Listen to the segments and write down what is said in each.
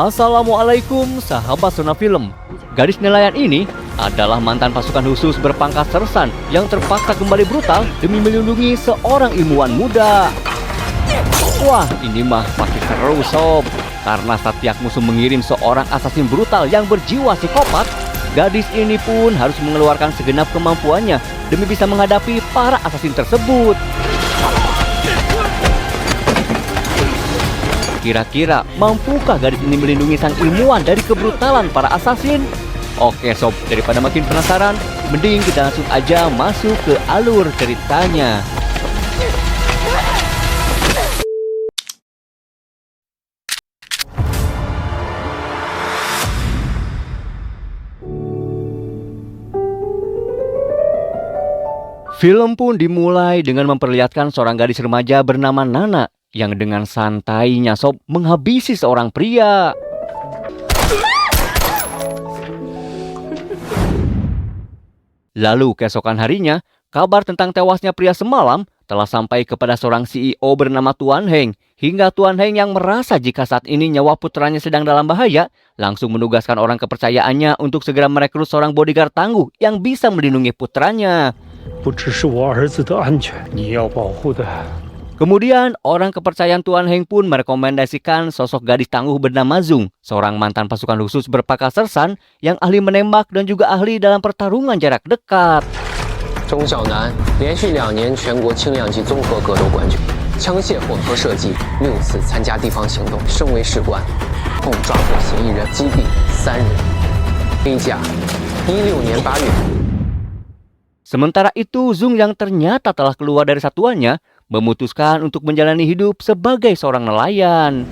Assalamualaikum sahabat Zona Film. Gadis nelayan ini adalah mantan pasukan khusus berpangkat sersan yang terpaksa kembali brutal demi melindungi seorang ilmuwan muda. Wah, ini mah pasti seru sob. Karena setiap musuh mengirim seorang asasin brutal yang berjiwa psikopat, gadis ini pun harus mengeluarkan segenap kemampuannya demi bisa menghadapi para asasin tersebut. Kira-kira mampukah gadis ini melindungi sang ilmuwan dari kebrutalan para asasin? Oke sob, daripada makin penasaran, mending kita langsung aja masuk ke alur ceritanya. Film pun dimulai dengan memperlihatkan seorang gadis remaja bernama Nana yang dengan santainya sob menghabisi seorang pria. Lalu keesokan harinya, kabar tentang tewasnya pria semalam telah sampai kepada seorang CEO bernama Tuan Heng. Hingga Tuan Heng yang merasa jika saat ini nyawa putranya sedang dalam bahaya, langsung menugaskan orang kepercayaannya untuk segera merekrut seorang bodyguard tangguh yang bisa melindungi putranya. Kemudian, orang kepercayaan Tuan Heng pun merekomendasikan sosok gadis tangguh bernama Zung, seorang mantan pasukan khusus berpangkat sersan yang ahli menembak dan juga ahli dalam pertarungan jarak dekat. Zhong Xiaonan 连续2年全国轻量级综合格斗冠军，枪械混合射击6次参加地方行动，身为士官，共抓获嫌疑人击毙3人。黑甲16年8月。 Sementara itu, Zung yang ternyata telah keluar dari satuannya memutuskan untuk menjalani hidup sebagai seorang nelayan.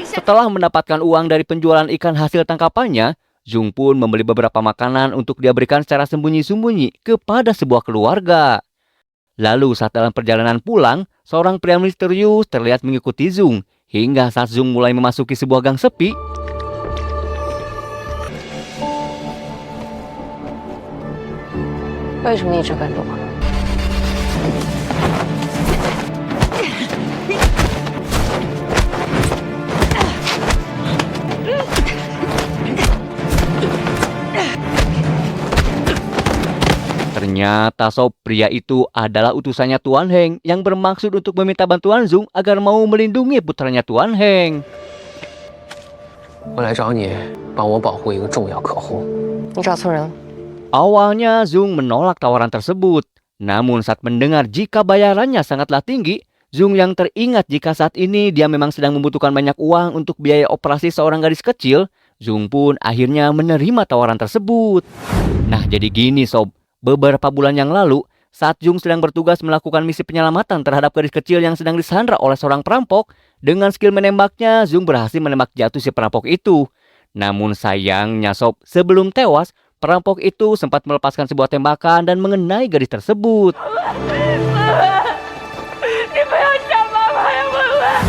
Setelah mendapatkan uang dari penjualan ikan hasil tangkapannya, Zung pun membeli beberapa makanan untuk dia berikan secara sembunyi-sembunyi kepada sebuah keluarga. Lalu saat dalam perjalanan pulang, seorang pria misterius terlihat mengikuti Zung. Hingga saat Zung mulai memasuki sebuah gang sepi, ternyata sob, pria itu adalah utusannya Tuan Heng yang bermaksud untuk meminta bantuan Zung agar mau melindungi putranya Tuan Heng. Awalnya Zung menolak tawaran tersebut. Namun saat mendengar jika bayarannya sangatlah tinggi, Zung yang teringat jika saat ini dia memang sedang membutuhkan banyak uang untuk biaya operasi seorang gadis kecil, Zung pun akhirnya menerima tawaran tersebut. Nah jadi gini sob. Beberapa bulan yang lalu, saat Zung sedang bertugas melakukan misi penyelamatan terhadap gadis kecil yang sedang disandra oleh seorang perampok, dengan skill menembaknya, Zung berhasil menembak jatuh si perampok itu. Namun sayangnya sob, sebelum tewas, perampok itu sempat melepaskan sebuah tembakan dan mengenai gadis tersebut.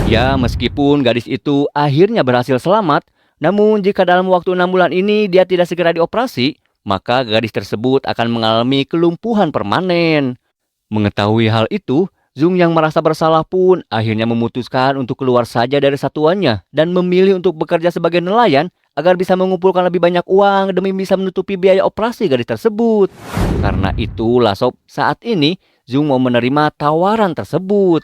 Ya, meskipun gadis itu akhirnya berhasil selamat, namun jika dalam waktu 6 bulan ini dia tidak segera dioperasi, maka gadis tersebut akan mengalami kelumpuhan permanen. Mengetahui hal itu, Zung yang merasa bersalah pun akhirnya memutuskan untuk keluar saja dari satuannya dan memilih untuk bekerja sebagai nelayan agar bisa mengumpulkan lebih banyak uang demi bisa menutupi biaya operasi gadis tersebut. Karena itulah sob, saat ini Zung mau menerima tawaran tersebut.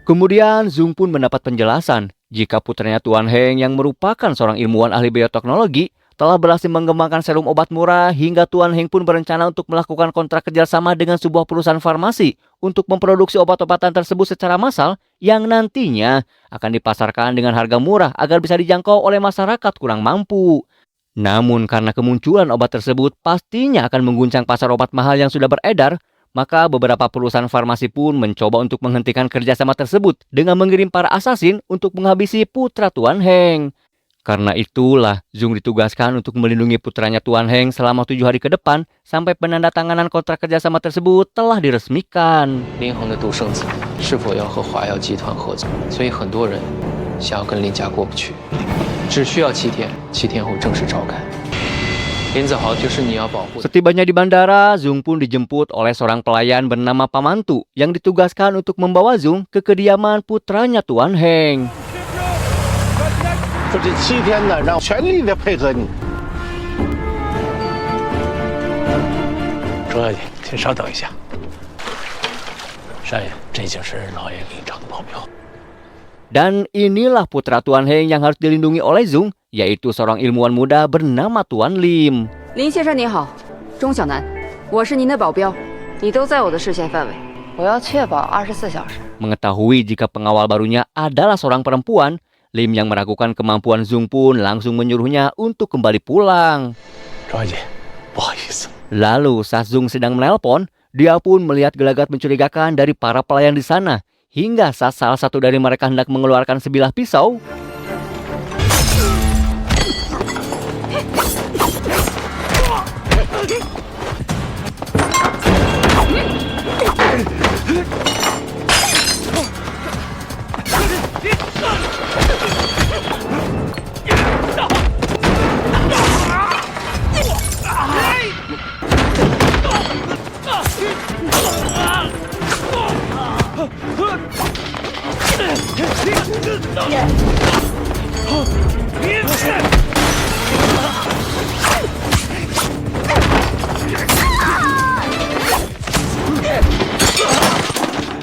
Kemudian Zung pun mendapat penjelasan jika putranya Tuan Heng yang merupakan seorang ilmuwan ahli bioteknologi telah berhasil mengembangkan serum obat murah hingga Tuan Heng pun berencana untuk melakukan kontrak kerjasama dengan sebuah perusahaan farmasi untuk memproduksi obat-obatan tersebut secara massal yang nantinya akan dipasarkan dengan harga murah agar bisa dijangkau oleh masyarakat kurang mampu. Namun karena kemunculan obat tersebut pastinya akan mengguncang pasar obat mahal yang sudah beredar, maka beberapa perusahaan farmasi pun mencoba untuk menghentikan kerjasama tersebut dengan mengirim para asasin untuk menghabisi putra Tuan Heng. Karena itulah Zung ditugaskan untuk melindungi putranya Tuan Heng selama 7 hari ke depan sampai penandatanganan kontrak kerjasama tersebut telah diresmikan. 想要跟林家过不去，只需要7天，7天后正式召开。林子豪就是你要保护的。 Setibanya di bandara, Zung pun dijemput oleh seorang pelayan bernama Pamantu yang ditugaskan untuk membawa Zung ke kediaman putranya Tuan Heng. 说这7天呢，让全力的配合你。周小姐，请稍等一下。少爷，这就是老爷给你找的保镖。 Dan inilah putra Tuan Heng yang harus dilindungi oleh Zung, yaitu seorang ilmuwan muda bernama Tuan Lim. 林先生您好，钟小南，我是您的保镖，你都在我的视线范围，我要确保24小时。 Mengetahui jika pengawal barunya adalah seorang perempuan, Lim yang meragukan kemampuan Zung pun langsung menyuruhnya untuk kembali pulang. 周小姐，不好意思。 Lalu saat Zung sedang menelpon, dia pun melihat gelagat mencurigakan dari para pelayan di sana. Hingga saat salah satu dari mereka hendak mengeluarkan sebilah pisau,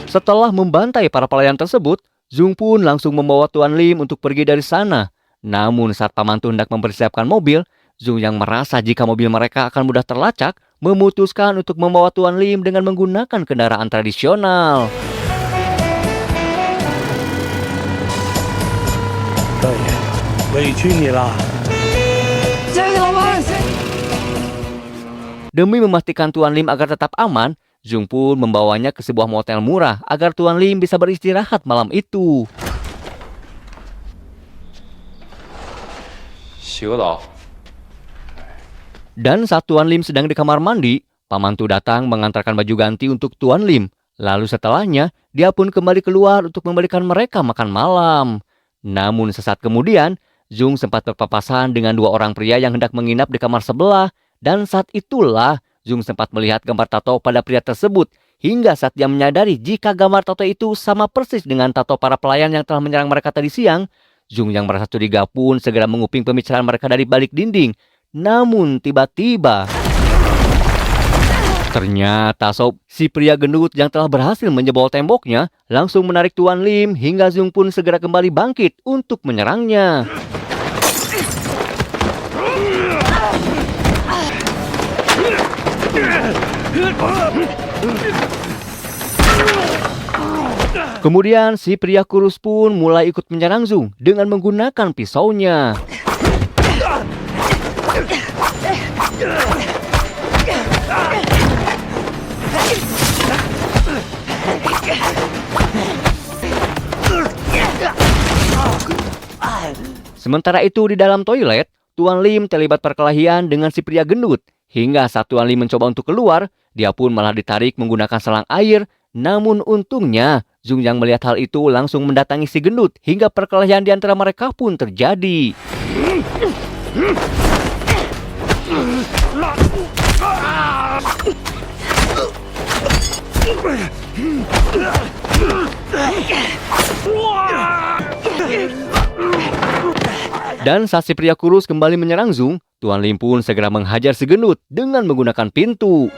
setelah membantai para pelayan tersebut, Zung pun langsung membawa Tuan Lim untuk pergi dari sana. Namun saat Pamantu hendak mempersiapkan mobil, Zung yang merasa jika mobil mereka akan mudah terlacak, memutuskan untuk membawa Tuan Lim dengan menggunakan kendaraan tradisional. 少爷，委屈你了。 Demi memastikan Tuan Lim agar tetap aman, Zung pun membawanya ke sebuah motel murah agar Tuan Lim bisa beristirahat malam itu. 洗个澡。 Dan saat Tuan Lim sedang di kamar mandi, Pamantu datang mengantarkan baju ganti untuk Tuan Lim. Lalu setelahnya, dia pun kembali keluar untuk memberikan mereka makan malam. Namun sesaat kemudian, Zung sempat berpapasan dengan dua orang pria yang hendak menginap di kamar sebelah. Dan saat itulah, Zung sempat melihat gambar tato pada pria tersebut. Hingga saat dia menyadari jika gambar tato itu sama persis dengan tato para pelayan yang telah menyerang mereka tadi siang, Zung yang merasa curiga pun segera menguping pembicaraan mereka dari balik dinding. Namun tiba-tiba, ternyata sob, si pria gendut yang telah berhasil menjebol temboknya langsung menarik Tuan Lim hingga Zung pun segera kembali bangkit untuk menyerangnya. Kemudian si pria kurus pun mulai ikut menyerang Zung dengan menggunakan pisaunya. Sementara itu di dalam toilet, Tuan Lim terlibat perkelahian dengan si pria gendut. Hingga saat Tuan Lim mencoba untuk keluar, dia pun malah ditarik menggunakan selang air. Namun untungnya, Zung yang melihat hal itu langsung mendatangi si gendut hingga perkelahian di antara mereka pun terjadi. Dan saat si pria kurus kembali menyerang Zung, Tuan Lim pun segera menghajar si gendut dengan menggunakan pintu.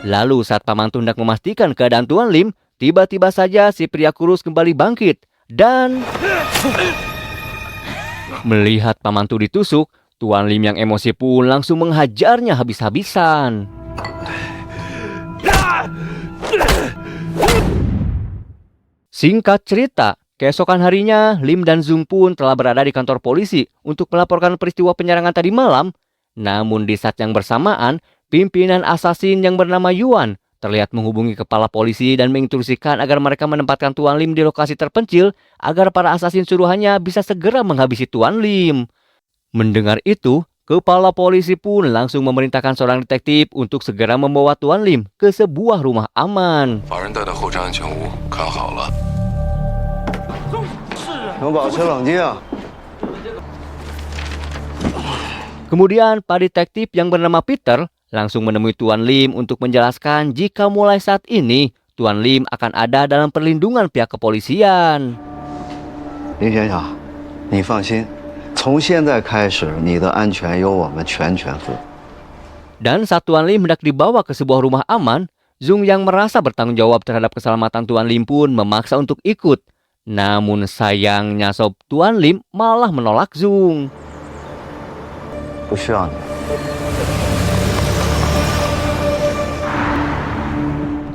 Lalu saat Pamantu hendak memastikan keadaan Tuan Lim, tiba-tiba saja si pria kurus kembali bangkit. Dan melihat Pamantu ditusuk, Tuan Lim yang emosi pun langsung menghajarnya habis-habisan. Singkat cerita, keesokan harinya, Lim dan Zung pun telah berada di kantor polisi untuk melaporkan peristiwa penyerangan tadi malam. Namun di saat yang bersamaan, pimpinan asasin yang bernama Yuan terlihat menghubungi kepala polisi dan menginstruksikan agar mereka menempatkan Tuan Lim di lokasi terpencil agar para asasin suruhannya bisa segera menghabisi Tuan Lim. Mendengar itu, Kepala polisi pun langsung memerintahkan seorang detektif untuk segera membawa Tuan Lim ke sebuah rumah aman. 把人带到后站安全屋，看好了。能保持冷静。 Kemudian Pak Detektif yang bernama Peter langsung menemui Tuan Lim untuk menjelaskan jika mulai saat ini Tuan Lim akan ada dalam perlindungan pihak kepolisian. 林先生，你放心，从现在开始，你的安全由我们全权负责。 Dan saat Tuan Lim hendak dibawa ke sebuah rumah aman, Zung yang merasa bertanggung jawab terhadap keselamatan Tuan Lim pun memaksa untuk ikut. Namun sayangnya Sob, Tuan Lim malah menolak Zung. 不需要你。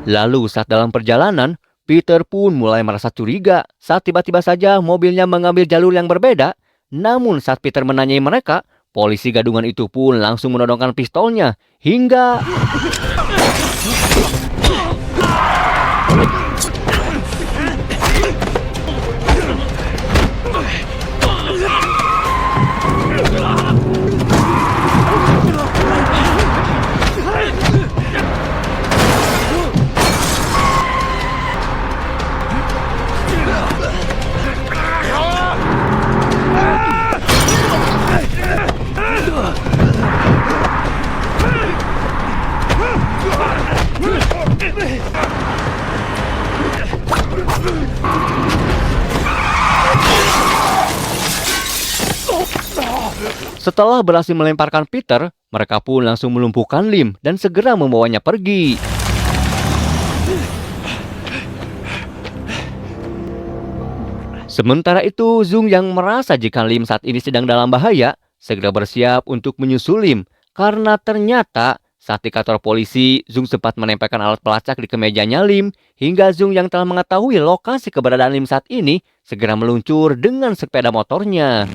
Lalu saat dalam perjalanan, Peter pun mulai merasa curiga saat tiba-tiba saja mobilnya mengambil jalur yang berbeda. Namun saat Peter menanyai mereka, polisi gadungan itu pun langsung menodongkan pistolnya hingga... Setelah berhasil melemparkan Peter, mereka pun langsung melumpuhkan Lim dan segera membawanya pergi. Sementara itu, Zung yang merasa jika Lim saat ini sedang dalam bahaya, segera bersiap untuk menyusul Lim. Karena ternyata saat di kantor polisi, Zung sempat menempelkan alat pelacak di kemejanya Lim, hingga Zung yang telah mengetahui lokasi keberadaan Lim saat ini, segera meluncur dengan sepeda motornya.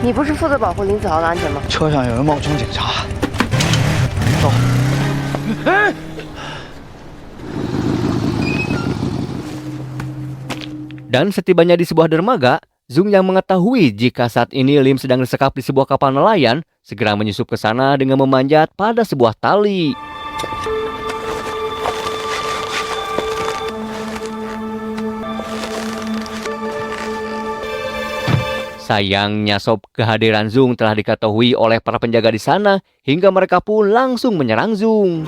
你不是负责保护林子豪的安全吗？车上有人冒充警察，走。 Dan setibanya di sebuah dermaga, Zung yang mengetahui jika saat ini Lim sedang disekap di sebuah kapal nelayan, segera menyusup ke sana dengan memanjat pada sebuah tali. Sayangnya Sob, kehadiran Zung telah diketahui oleh para penjaga di sana hingga mereka pun langsung menyerang Zung.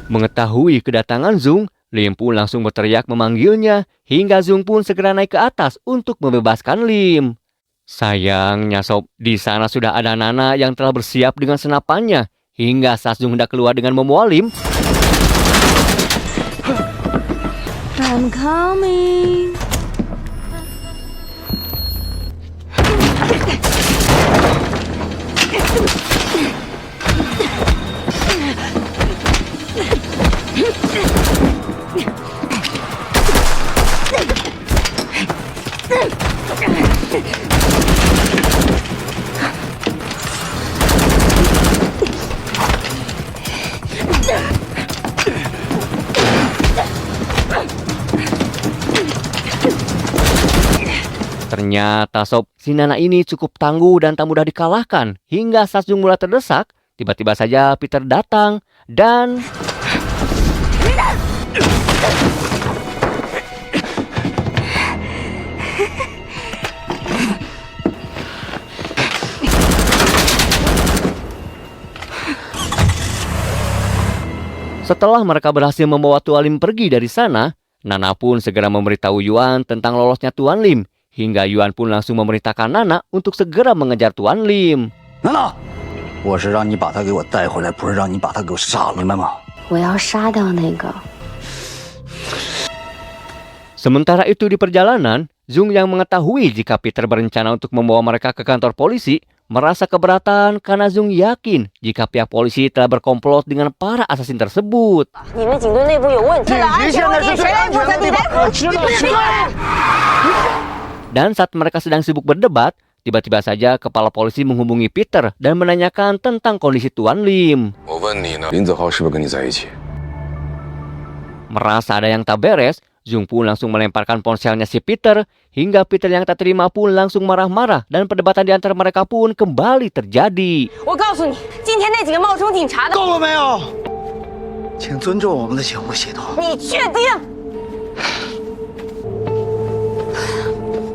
Mengetahui kedatangan Zung, Lim pun langsung berteriak memanggilnya, hingga Zung pun segera naik ke atas untuk membebaskan Lim. Sayangnya Sob, di sana sudah ada Nana yang telah bersiap dengan senapannya, hingga saat Zung hendak keluar dengan membawa Lim, I'm coming. Ternyata Sob, si Nana ini cukup tangguh dan tak mudah dikalahkan. Hingga saat Zung mulai terdesak, tiba-tiba saja Peter datang dan... Setelah mereka berhasil membawa Tuan Lim pergi dari sana, Nana pun segera memberitahu Yuan tentang lolosnya Tuan Lim. Hingga Yuan pun langsung memerintahkan Nana untuk segera mengejar Tuan Lim. Nana, 我是让你把他给我带回来，不是让你把他给我杀了，明白吗？我要杀掉那个。 Sementara itu di perjalanan, Zung yang mengetahui jika Peter berencana untuk membawa mereka ke kantor polisi, merasa keberatan karena Zung yakin jika pihak polisi telah berkomplot dengan para asasin tersebut. Dan saat mereka sedang sibuk berdebat, tiba-tiba saja kepala polisi menghubungi Peter dan menanyakan tentang kondisi Tuan Lim. Merasa ada yang tak beres, Zung pun langsung melemparkan ponselnya si Peter, hingga Peter yang tak terima pun langsung marah-marah dan perdebatan di antara mereka pun kembali terjadi.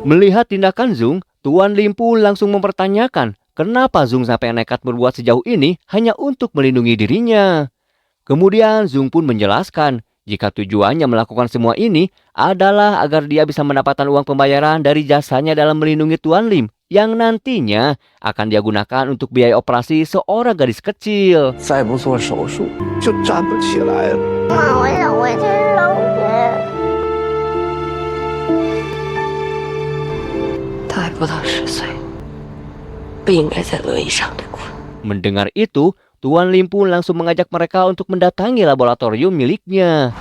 Melihat tindakan Zung, Tuan Lim pun langsung mempertanyakan kenapa Zung sampai nekat berbuat sejauh ini hanya untuk melindungi dirinya. Kemudian Zung pun menjelaskan jika tujuannya melakukan semua ini adalah agar dia bisa mendapatkan uang pembayaran dari jasanya dalam melindungi Tuan Lim yang nantinya akan dia gunakan untuk biaya operasi seorang gadis kecil. Mendengar itu, Tuan Lim pun langsung mengajak mereka untuk mendatangi laboratorium miliknya.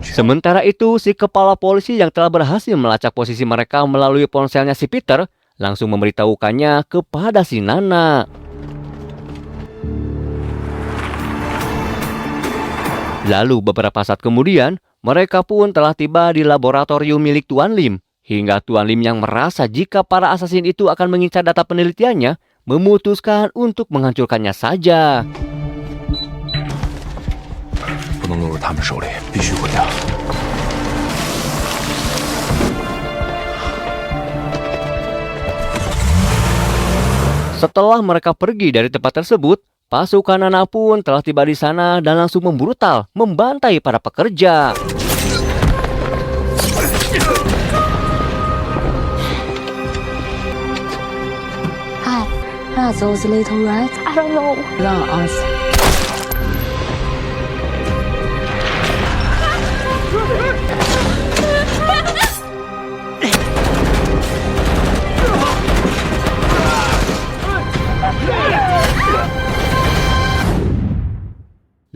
Sementara itu, si kepala polisi yang telah berhasil melacak posisi mereka melalui ponselnya si Peter langsung memberitahukannya kepada si Nana. Lalu beberapa saat kemudian, mereka pun telah tiba di laboratorium milik Tuan Lim. Hingga Tuan Lim yang merasa jika para asasin itu akan mengincar data penelitiannya, memutuskan untuk menghancurkannya saja. Setelah mereka pergi dari tempat tersebut, pasukan Nana pun telah tiba di sana dan langsung membrutal, membantai para pekerja. Are those little rats? I don't know. Run us.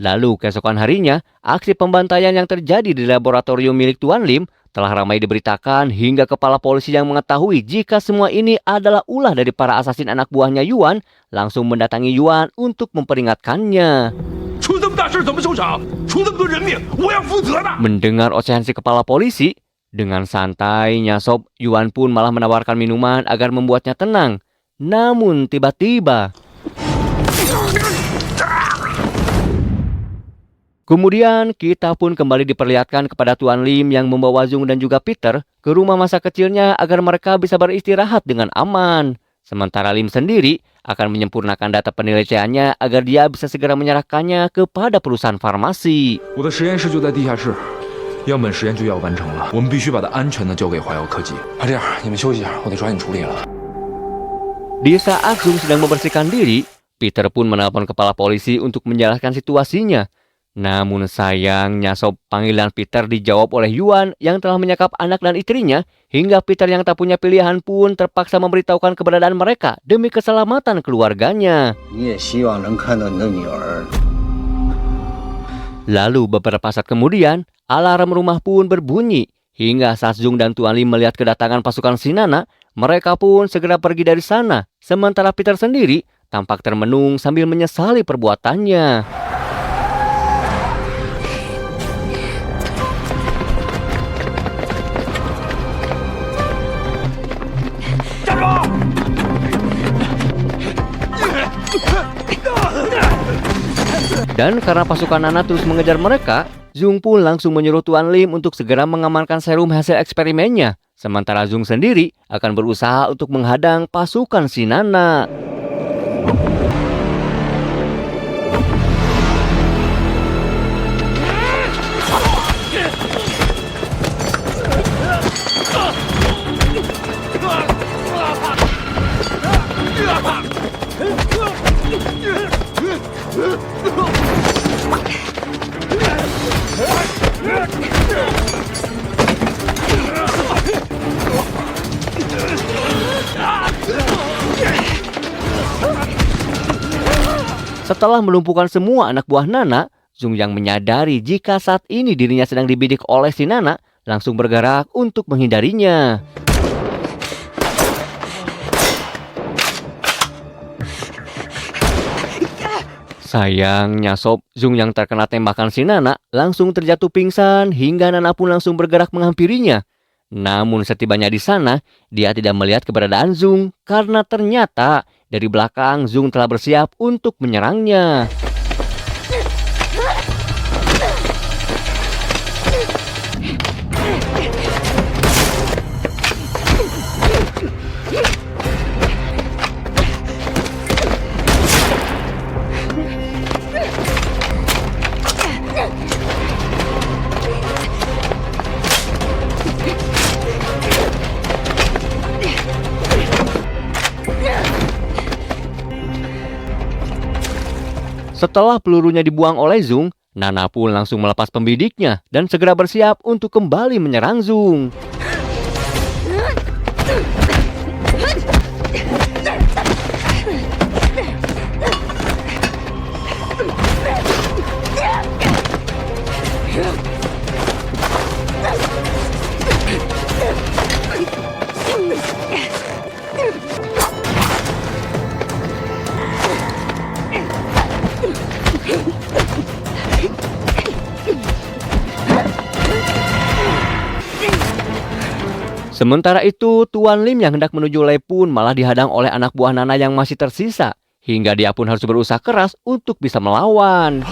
Lalu keesokan harinya, aksi pembantaian yang terjadi di laboratorium milik Tuan Lim telah ramai diberitakan hingga kepala polisi yang mengetahui jika semua ini adalah ulah dari para asasin anak buahnya Yuan langsung mendatangi Yuan untuk memperingatkannya. Mendengar ocehan si kepala polisi, dengan santai Nyasop, Yuan pun malah menawarkan minuman agar membuatnya tenang. Namun tiba-tiba kemudian kita pun kembali diperlihatkan kepada Tuan Lim yang membawa Zung dan juga Peter ke rumah masa kecilnya agar mereka bisa beristirahat dengan aman. Sementara Lim sendiri akan menyempurnakan data penelitiannya agar dia bisa segera menyerahkannya kepada perusahaan farmasi. Di saat Zung sedang membersihkan diri, Peter pun menelpon kepala polisi untuk menjelaskan situasinya. Namun sayangnya panggilan Peter dijawab oleh Yuan yang telah menyekap anak dan istrinya, hingga Peter yang tak punya pilihan pun terpaksa memberitahukan keberadaan mereka demi keselamatan keluarganya. Lalu beberapa saat kemudian, alarm rumah pun berbunyi. Hingga saat Zung dan Tuan Lim melihat kedatangan pasukan Shinana, mereka pun segera pergi dari sana. Sementara Peter sendiri tampak termenung sambil menyesali perbuatannya. Dan karena pasukan Nana terus mengejar mereka, Zung pun langsung menyuruh Tuan Lim untuk segera mengamankan serum hasil eksperimennya. Sementara Zung sendiri akan berusaha untuk menghadang pasukan Shinana. Setelah melumpuhkan semua anak buah Nana, Zung yang menyadari jika saat ini dirinya sedang dibidik oleh si Nana, langsung bergerak untuk menghindarinya. Sayangnya sob, Zung yang terkena tembakan si Nana langsung terjatuh pingsan hingga Nana pun langsung bergerak menghampirinya. Namun setibanya di sana, dia tidak melihat keberadaan Zung karena ternyata dari belakang Zung telah bersiap untuk menyerangnya. Setelah pelurunya dibuang oleh Zung, Nana pun langsung melepas pembidiknya dan segera bersiap untuk kembali menyerang Zung. Sementara itu, Tuan Lim yang hendak menuju Lei pun malah dihadang oleh anak buah Nana yang masih tersisa, hingga dia pun harus berusaha keras untuk bisa melawan.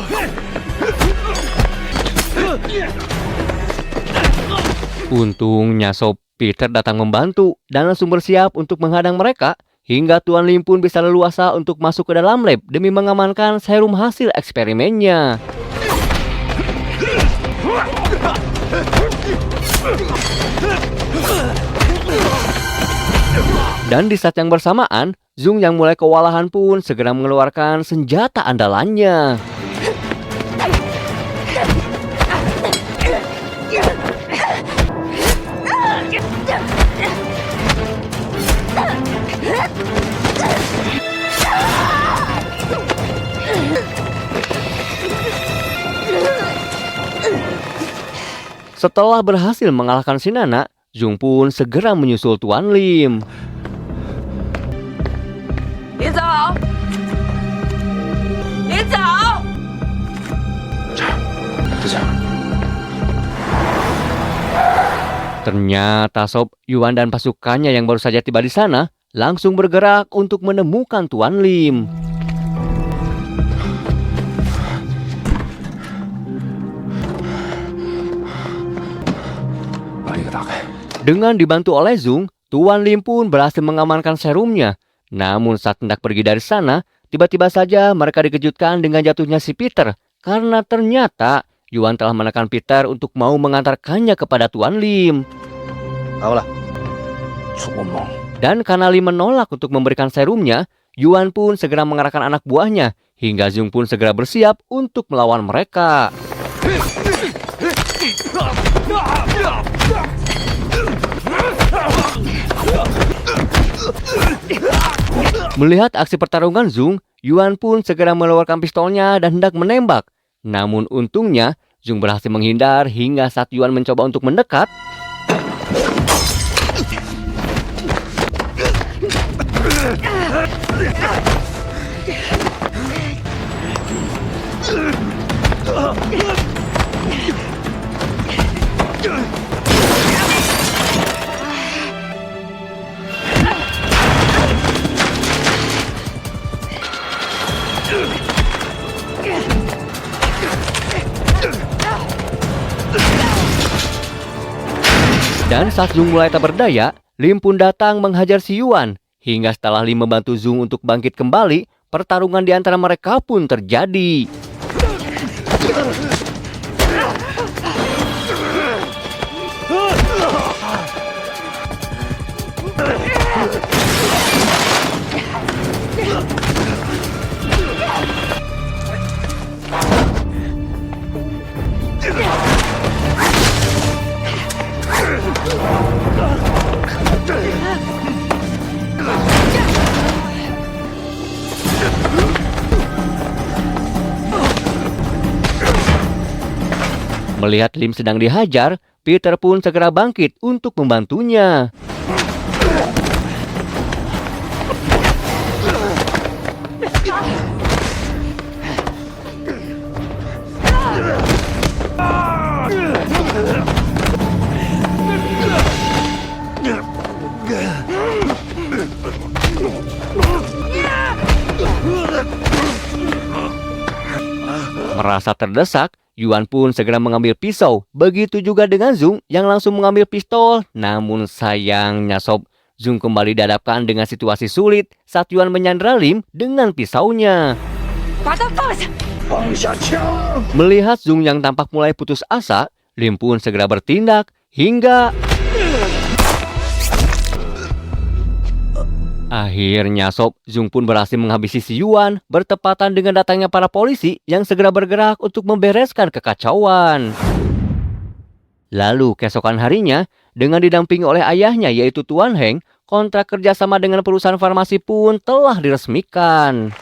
Untungnya sob, Peter datang membantu dan langsung bersiap untuk menghadang mereka, hingga Tuan Lim pun bisa leluasa untuk masuk ke dalam lab demi mengamankan serum hasil eksperimennya. Dan di saat yang bersamaan, Zung yang mulai kewalahan pun segera mengeluarkan senjata andalannya. Setelah berhasil mengalahkan si Nana, Zung pun segera menyusul Tuan Lim. Ternyata sob, Yuan dan pasukannya yang baru saja tiba di sana langsung bergerak untuk menemukan Tuan Lim. Dengan dibantu oleh Zung, Tuan Lim pun berhasil mengamankan serumnya. Namun saat hendak pergi dari sana, tiba-tiba saja mereka dikejutkan dengan jatuhnya si Peter. Karena ternyata Yuan telah menekan Peter untuk mau mengantarkannya kepada Tuan Lim. Dan karena Lim menolak untuk memberikan serumnya, Yuan pun segera mengerahkan anak buahnya, hingga Zung pun segera bersiap untuk melawan mereka. Melihat aksi pertarungan Zung, Yuan pun segera mengeluarkan pistolnya dan hendak menembak. Namun untungnya, Zung berhasil menghindar hingga saat Yuan mencoba untuk mendekat. Dan saat Zung mulai tak berdaya, Lim pun datang menghajar si Yuan. Hingga setelah Lim membantu Zung untuk bangkit kembali, pertarungan di antara mereka pun terjadi. Melihat Lim sedang dihajar, Peter pun segera bangkit untuk membantunya. Merasa terdesak, Yuan pun segera mengambil pisau. Begitu juga dengan Zung yang langsung mengambil pistol. Namun sayangnya sob, Zung kembali dihadapkan dengan situasi sulit saat Yuan menyandera Lim dengan pisaunya. Melihat Zung yang tampak mulai putus asa, Lim pun segera bertindak hingga akhirnya sob, Zung pun berhasil menghabisi si Yuan bertepatan dengan datangnya para polisi yang segera bergerak untuk membereskan kekacauan. Lalu keesokan harinya, dengan didampingi oleh ayahnya yaitu Tuan Heng, kontrak kerjasama dengan perusahaan farmasi pun telah diresmikan.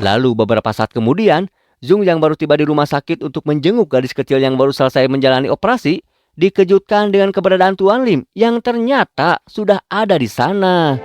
Lalu beberapa saat kemudian, Zung yang baru tiba di rumah sakit untuk menjenguk gadis kecil yang baru selesai menjalani operasi, dikejutkan dengan keberadaan Tuan Lim yang ternyata sudah ada di sana.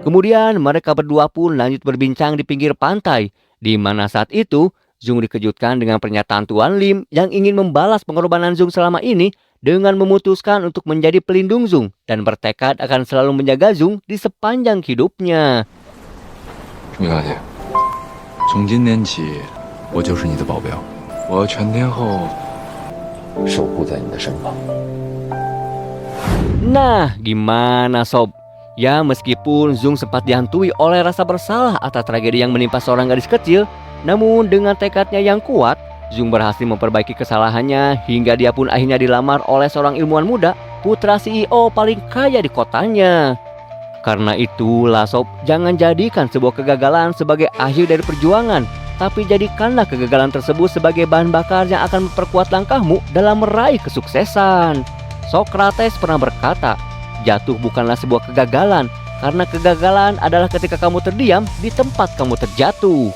Kemudian mereka berdua pun lanjut berbincang di pinggir pantai, di mana saat itu Zung dikejutkan dengan pernyataan Tuan Lim yang ingin membalas pengorbanan Zung selama ini dengan memutuskan untuk menjadi pelindung Zung dan bertekad akan selalu menjaga Zung di sepanjang hidupnya. 钟小姐，从今天起，我就是你的保镖，我要全天候守护在你的身旁。 Nah, gimana sob? Ya, meskipun Zung sempat dihantui oleh rasa bersalah atas tragedi yang menimpa seorang gadis kecil, namun dengan tekadnya yang kuat, Zung berhasil memperbaiki kesalahannya hingga dia pun akhirnya dilamar oleh seorang ilmuwan muda, putra CEO paling kaya di kotanya. Karena itulah sob, jangan jadikan sebuah kegagalan sebagai akhir dari perjuangan, tapi jadikanlah kegagalan tersebut sebagai bahan bakar yang akan memperkuat langkahmu dalam meraih kesuksesan. Socrates pernah berkata, jatuh bukanlah sebuah kegagalan, karena kegagalan adalah ketika kamu terdiam di tempat kamu terjatuh.